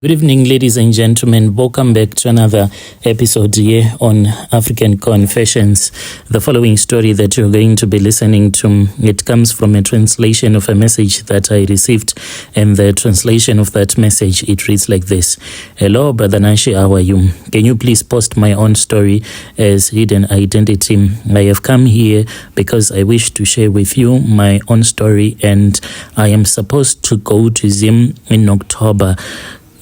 Good evening, ladies and gentlemen. Welcome back to another episode here on African Confessions. The following story that you're going to be listening to, it comes from a translation of a message that I received, and the translation of that message, it reads like this. Hello, Brother Nashi, how are you? Can you please post my own story as hidden identity? I have come here because I wish to share with you my own story, and I am supposed to go to Zim in October.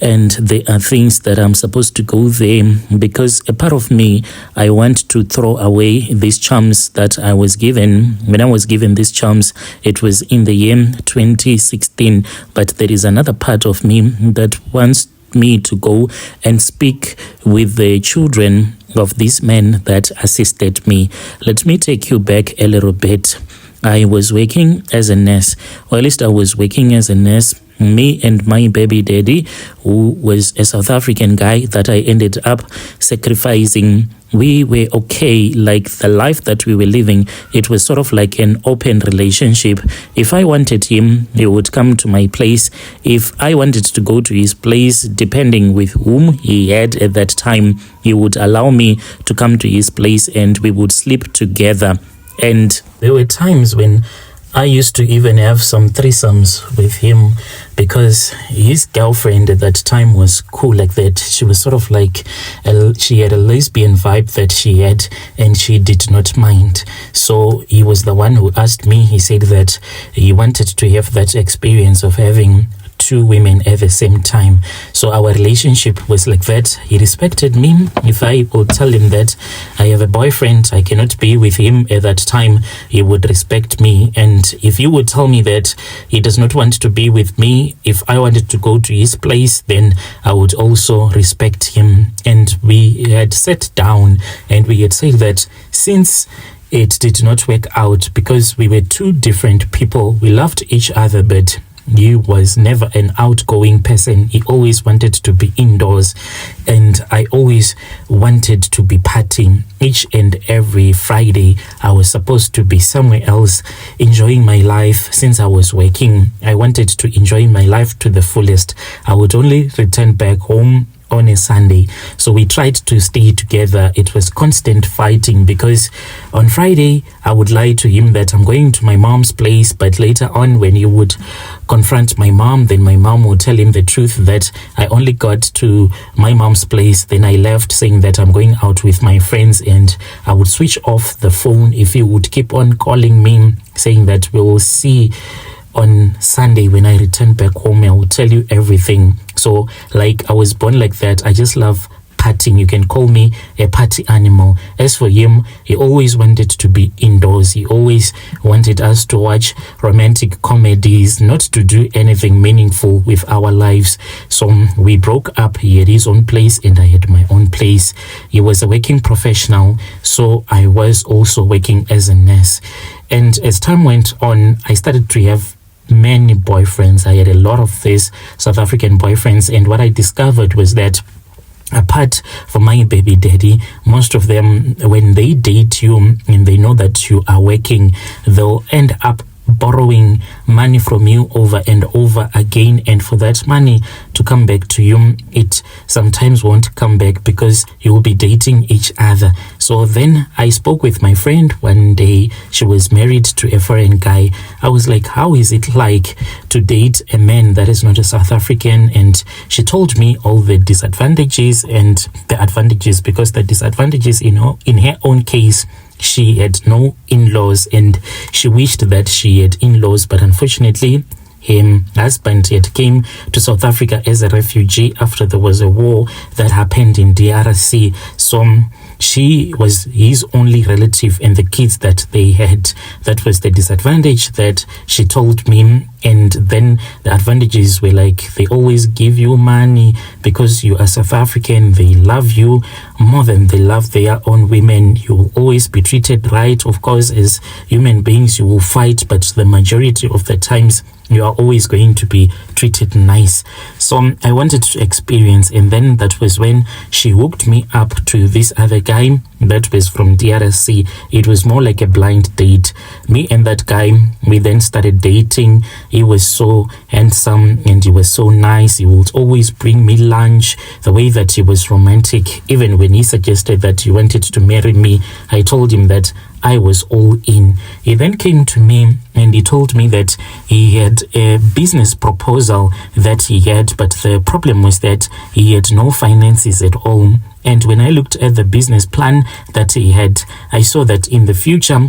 And there are things that I'm supposed to go there because a part of me, I want to throw away these charms that I was given. When I was given these charms, it was in the year 2016. But there is another part of me that wants me to go and speak with the children of these men that assisted me. Let me take you back a little bit. I was working as a nurse, or at least I was working as a nurse. Me and my baby daddy, who was a South African guy that I ended up sacrificing, we were okay. Like the life that we were living, it was sort of like an open relationship. If I wanted him, he would come to my place. If I wanted to go to his place, depending with whom he had at that time, he would allow me to come to his place and we would sleep together. And there were times when I used to even have some threesomes with him because his girlfriend at that time was cool like that. She was sort of like, she had a lesbian vibe that she had and she did not mind. So he was the one who asked me, he said that he wanted to have that experience of having two women at the same time. So our relationship was like that. He respected me. If I would tell him that I have a boyfriend, I cannot be with him at that time, he would respect me. And if he would tell me that he does not want to be with me, if I wanted to go to his place, then I would also respect him. And we had sat down and we had said that since it did not work out because we were two different people, we loved each other, but he was never an outgoing person. He always wanted to be indoors, and I always wanted to be partying. Each and every Friday, I was supposed to be somewhere else, enjoying my life. Since I was working, I wanted to enjoy my life to the fullest. I would only return back home on a Sunday. So we tried to stay together. It was constant fighting because on Friday I would lie to him that I'm going to my mom's place, but later on when he would confront my mom, then my mom would tell him the truth that I only got to my mom's place, then I left saying that I'm going out with my friends, and I would switch off the phone if he would keep on calling me saying that we will see on Sunday when I return back home. I will tell you everything. So like I was born like that. I just love partying. You can call me a party animal. As for him, he always wanted to be indoors. He always wanted us to watch romantic comedies, not to do anything meaningful with our lives. So we broke up. He had his own place and I had my own place. He was a working professional, so I was also working as a nurse. And as time went on, I started to have many boyfriends. I had a lot of these South African boyfriends, and what I discovered was that apart from my baby daddy, most of them, when they date you and they know that you are working, they'll end up borrowing money from you over and over again, and for that money to come back to you, it sometimes won't come back because you will be dating each other. So then I spoke with my friend one day. She was married to a foreign guy. I was like, how is it like to date a man that is not a South African? And she told me all the disadvantages and the advantages, because the disadvantages in her own case, she had no in-laws and she wished that she had in-laws, but unfortunately her husband had came to South Africa as a refugee after there was a war that happened in DRC. So she was his only relative and the kids that they had. That was the disadvantage that she told me. And then the advantages were like, they always give you money because you are South African. They love you more than they love their own women. You will always be treated right. Of course, as human beings, you will fight, but the majority of the times you are always going to be treated nice. So I wanted to experience, and then that was when she hooked me up to this other guy that was from DRC. It was more like a blind date. Me and that guy, we then started dating. He was so handsome and he was so nice. He would always bring me lunch. The way that he was romantic, even when he suggested that he wanted to marry me, I told him that I was all in. He then came to me and he told me that he had a business proposal that he had, but the problem was that he had no finances at all. And when I looked at the business plan that he had, I saw that in the future,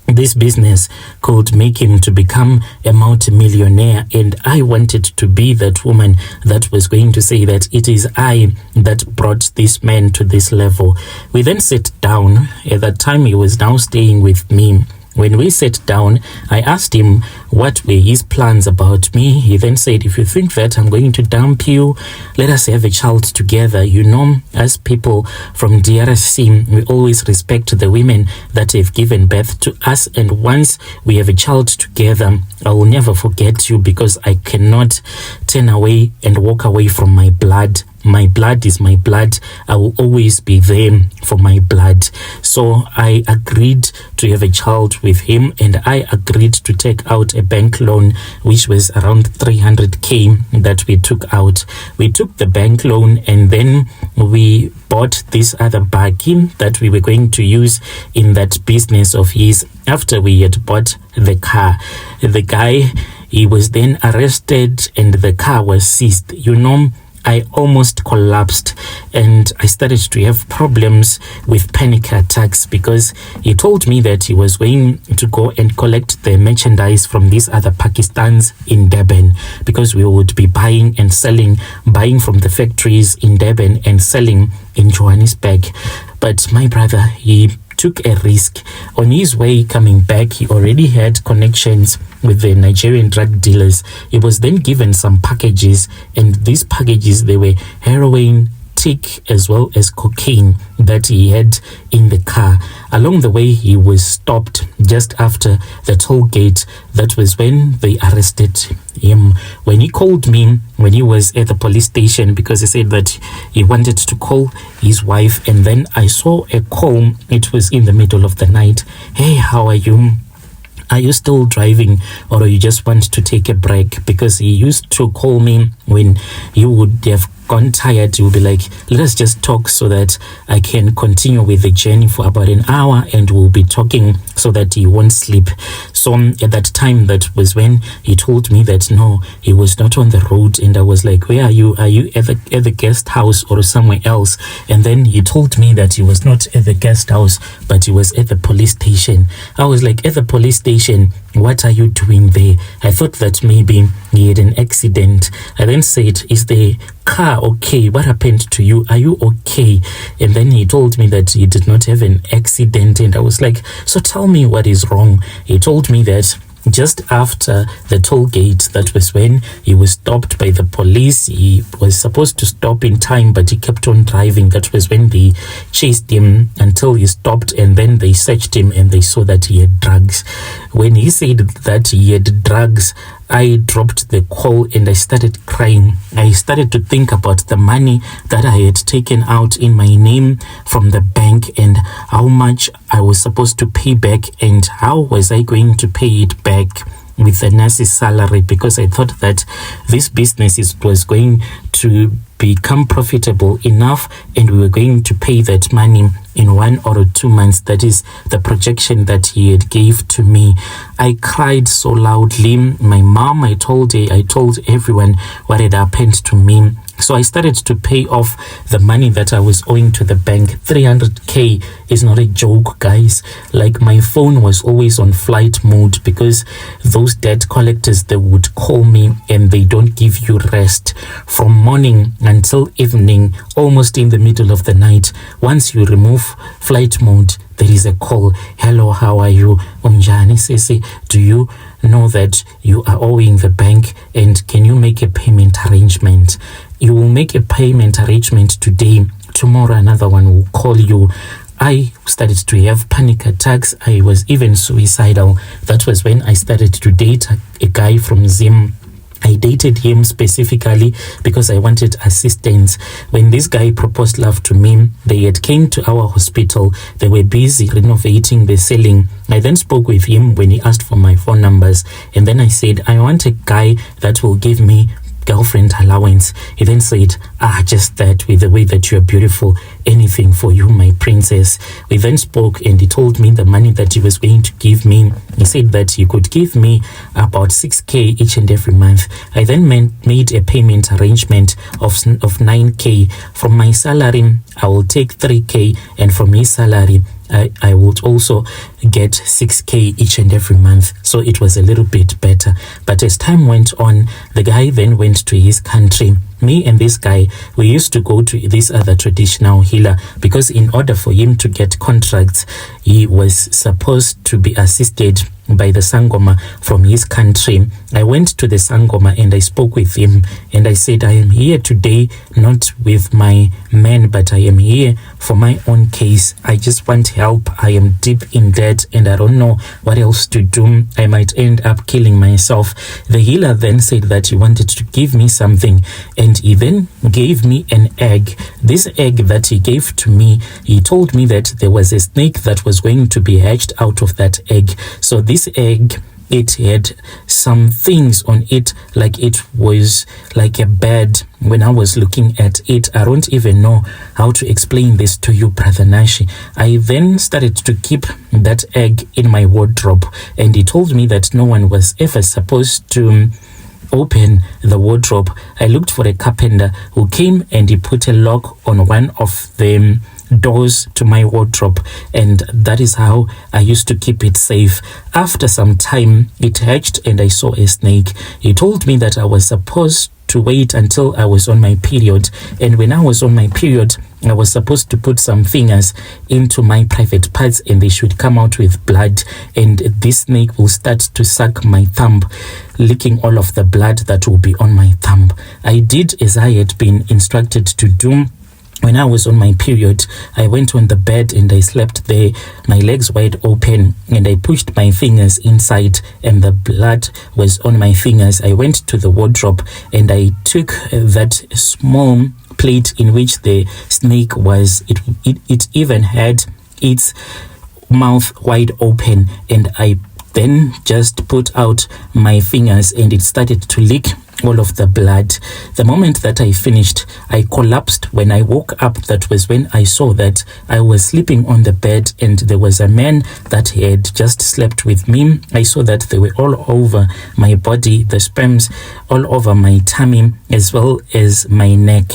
this business could make him to become a multimillionaire, and I wanted to be that woman that was going to say that it is I that brought this man to this level. We then sat down. At that time, he was now staying with me. When we sat down, I asked him what were his plans about me. He then said, if you think that I'm going to dump you, let us have a child together. You know, as people from DRC, we always respect the women that have given birth to us. And once we have a child together, I will never forget you, because I cannot turn away and walk away from my blood. My blood is my blood. I will always be there for my blood. So I agreed to have a child with him, and I agreed to take out a bank loan, which was around 300k that we took out. We took the bank loan, and then we bought this other buggy that we were going to use in that business of his. After we had bought the car, the guy, he was then arrested and the car was seized. You know, I almost collapsed and I started to have problems with panic attacks, because he told me that he was going to go and collect the merchandise from these other Pakistans in Durban, because we would be buying and selling, buying from the factories in Durban and selling in Johannesburg. But my brother, he took a risk. On his way coming back, he already had connections with the Nigerian drug dealers. He was then given some packages, and these packages, they were heroin, tick, as well as cocaine that he had in the car. Along the way, he was stopped just after the toll gate. That was when they arrested him. When he called me, when he was at the police station, because he said that he wanted to call his wife, and then I saw a call. It was in the middle of the night. Hey, how are you? Are you still driving, or you just want to take a break? Because he used to call me when you would have gone tired. He would be like, let us just talk so that I can continue with the journey for about an hour, and we'll be talking so that he won't sleep. So at that time, that was when he told me that no, he was not on the road. And I was like, where are you? Are you at the guest house or somewhere else? And then he told me that he was not at the guest house, but he was at the police station. I was like, at the police station, what are you doing there? I thought that maybe he had an accident. I then said, is the car okay? What happened to you? Are you okay? And then he told me that he did not have an accident. And I was like, so tell me what is wrong. He told me that just after the toll gate, that was when he was stopped by the police. He was supposed to stop in time, but he kept on driving. That was when they chased him until he stopped, and then they searched him and they saw that he had drugs. When he said that he had drugs, I dropped the call and I started crying. I started to think about the money that I had taken out in my name from the bank, and how much I was supposed to pay back, and how was I going to pay it back with the nurse's salary, because I thought that this business was going to become profitable enough, and we were going to pay that money in 1 or 2 months. That is the projection that he had gave to me. I cried so loudly. My mom, I told everyone what had happened to me. So I started to pay off the money that I was owing to the bank. 300k is not a joke, guys. Like, my phone was always on flight mode, because those debt collectors, they would call me and they don't give you rest from morning until evening, almost in the middle of the night. Once you remove flight mode, there is a call. Hello, how are you? Unjani Sisi, do you know that you are owing the bank, and can you make a payment arrangement? You will make a payment arrangement today. Tomorrow another one will call you. I started to have panic attacks. I was even suicidal. That was when I started to date a guy from Zim. I dated him specifically because I wanted assistance. When this guy proposed love to me, they had came to our hospital. They were busy renovating the ceiling. I then spoke with him when he asked for my phone numbers. And then I said, I want a guy that will give me girlfriend allowance. He then said, just that, with the way that you're beautiful, anything for you, my princess. We then spoke and he told me the money that he was going to give me. He said that he could give me about 6k each and every month. I then made a payment arrangement of 9k. From my salary, I will take 3k, and from his salary, I would also get 6k each and every month. So it was a little bit better. But as time went on, the guy then went to his country. Me and this guy, we used to go to this other traditional healer because in order for him to get contracts, he was supposed to be assisted by the Sangoma from his country. I went to the Sangoma and I spoke with him and I said, I am here today not with my man, but I am here for my own case. I just want help. I am deep in debt and I don't know what else to do. I might end up killing myself. The healer then said that he wanted to give me something, and he then gave me an egg. This egg that he gave to me, he told me that there was a snake that was going to be hatched out of that egg. So this egg, it had some things on it, like it was like a bed. When I was looking at it, I don't even know how to explain this to you, Brother Nashi. I then started to keep that egg in my wardrobe, and he told me that no one was ever supposed to open the wardrobe. I looked for a carpenter who came and he put a lock on one of the doors to my wardrobe, and that is how I used to keep it safe. After some time, it hatched and I saw a snake. He told me that I was supposed to wait until I was on my period, and when I was on my period, I was supposed to put some fingers into my private parts and they should come out with blood, and this snake will start to suck my thumb, licking all of the blood that will be on my thumb. I did as I had been instructed to do. When I was on my period, I went on the bed and I slept there, my legs wide open, and I pushed my fingers inside and the blood was on my fingers. I went to the wardrobe and I took that small plate in which the snake was. It even had its mouth wide open, and I then just put out my fingers and it started to lick all of the blood. The moment that I finished, I collapsed. When I woke up, that was when I saw that I was sleeping on the bed and there was a man that had just slept with me. I saw that they were all over my body, the sperms all over my tummy as well as my neck.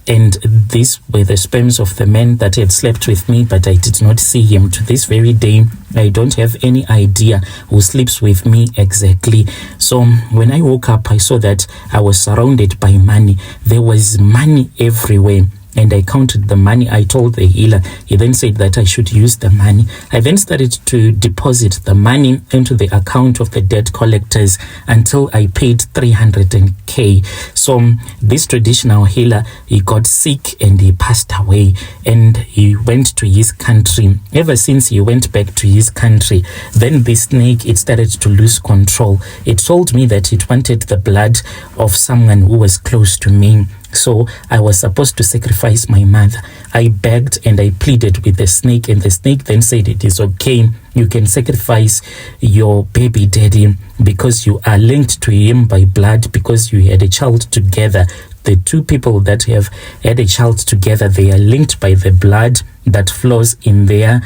And these were the sperms of the man that had slept with me, but I did not see him. To this very day, I don't have any idea who sleeps with me exactly. So when I woke up, I saw that I was surrounded by money. There was money everywhere. And I counted the money. I told the healer. He then said that I should use the money. I then started to deposit the money into the account of the debt collectors until I paid 300k. So this traditional healer, he got sick and he passed away and he went to his country. Ever since he went back to his country, then the snake, it started to lose control. It told me that it wanted the blood of someone who was close to me. So I was supposed to sacrifice my mother. I begged and I pleaded with the snake, and the snake then said it is okay. You can sacrifice your baby daddy because you are linked to him by blood, because you had a child together. The two people that have had a child together, they are linked by the blood that flows in their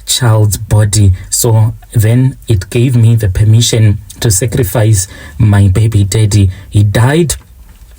child's body. So then it gave me the permission to sacrifice my baby daddy. He died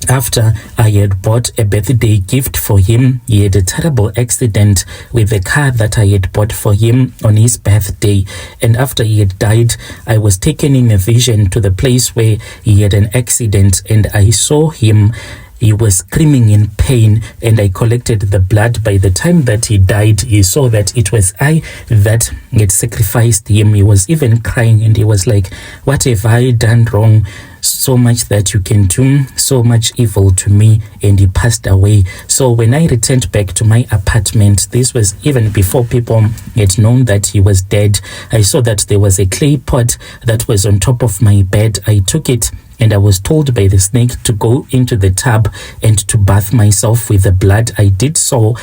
after I had bought a birthday gift for him. He had a terrible accident with the car that I had bought for him on his birthday. And after he had died, I was taken in a vision to the place where he had an accident, and I saw him. He was screaming in pain, and I collected the blood. By the time that he died, he saw that it was I that had sacrificed him. He was even crying, and he was like, what have I done wrong? So much that you can do so much evil to me. And he passed away. So when I returned back to my apartment, this was even before people had known that he was dead, I saw that there was a clay pot that was on top of my bed. I took it and I was told by the snake to go into the tub and to bath myself with the blood. I did so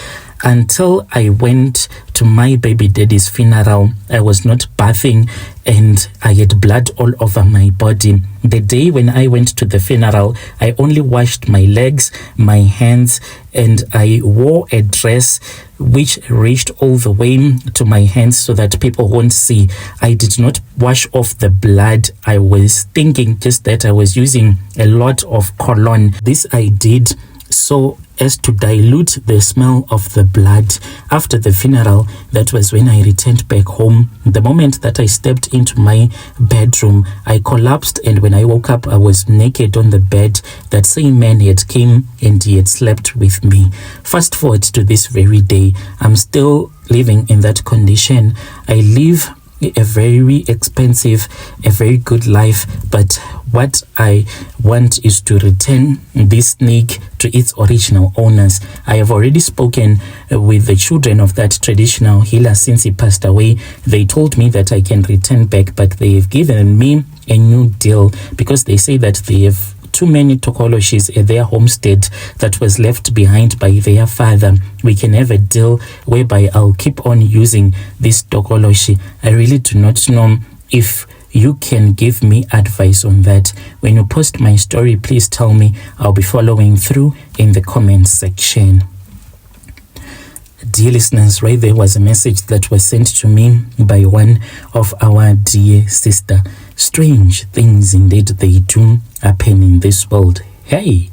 until I went to my baby daddy's funeral. I was not bathing and I had blood all over my body. The day when I went to the funeral, I only washed my legs, my hands, and I wore a dress which reached all the way to my hands so that people won't see. I did not wash off the blood. I was thinking just that I was using a lot of cologne. This I did so as to dilute the smell of the blood. After the funeral, that was when I returned back home. The moment that I stepped into my bedroom, I collapsed, and when I woke up, I was naked on the bed. That same man had came and he had slept with me. Fast forward to this very day, I'm still living in that condition. I live a very expensive, a very good life, but what I want is to return this snake to its original owners. I have already spoken with the children of that traditional healer since he passed away. They told me that I can return back, but they have given me a new deal because they say that they have too many tokoloshis at their homestead that was left behind by their father. We can have a deal whereby I'll keep on using this tokoloshi. I really do not know if you can give me advice on that. When you post my story, please tell me. I'll be following through in the comments section. Dear listeners, right there was a message that was sent to me by one of our dear sister. Strange things indeed they do happen in this world. Hey,